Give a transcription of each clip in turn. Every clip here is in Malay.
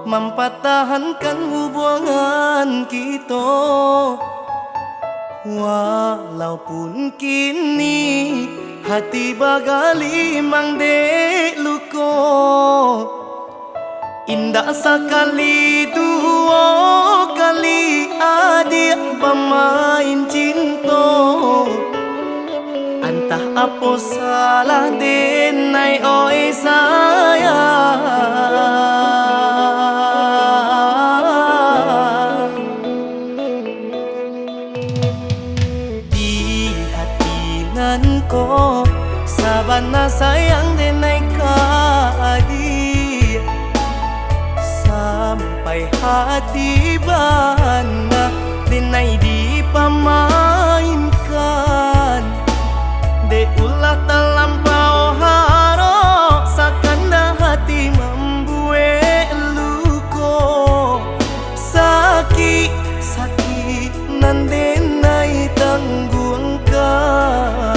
mempertahankan hubungan kita. Walaupun kini hati bagali mangdek luko, indah sekali dua kali adik pemain cinta. Entah apa salah denai oi sayang. Di hati nanko sabana sayang denai kadi, sampai hati bana denai dipamainkan. De ulah terlampau harok sakanda hati membuat luko. Sakit nan denai tanggungkan.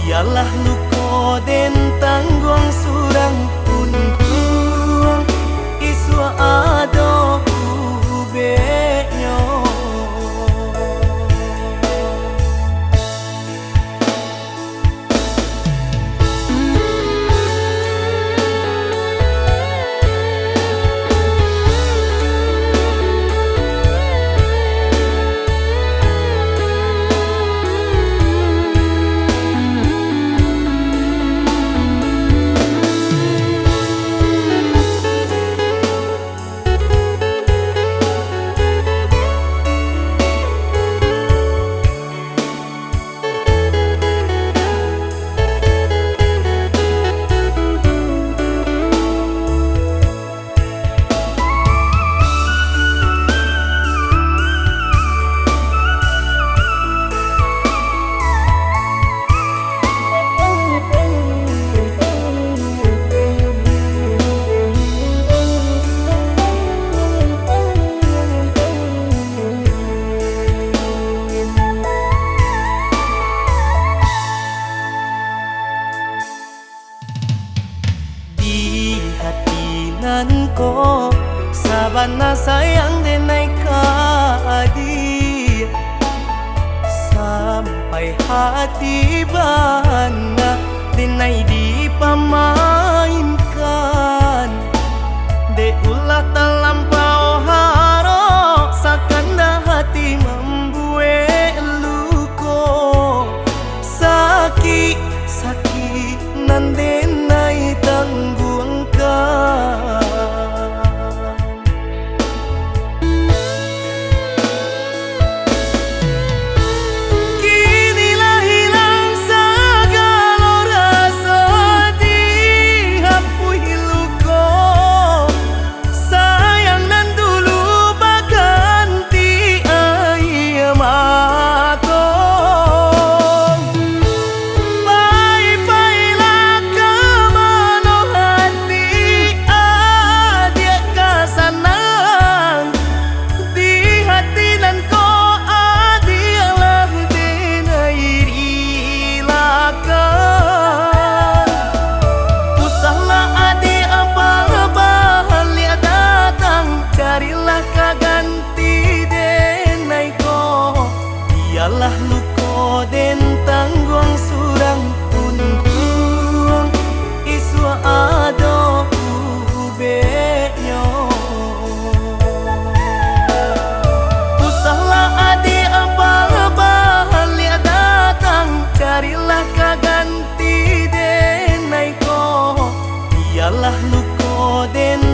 Biarlah luko den tanggung surang untuk isu ado kubeknya. Nanko sabana sayang denai kadi, sampai hati bana denai dipamainkan. De ulah terlampau harok sakanda hati membuat luko. Sakit nan denai tanggungkan. den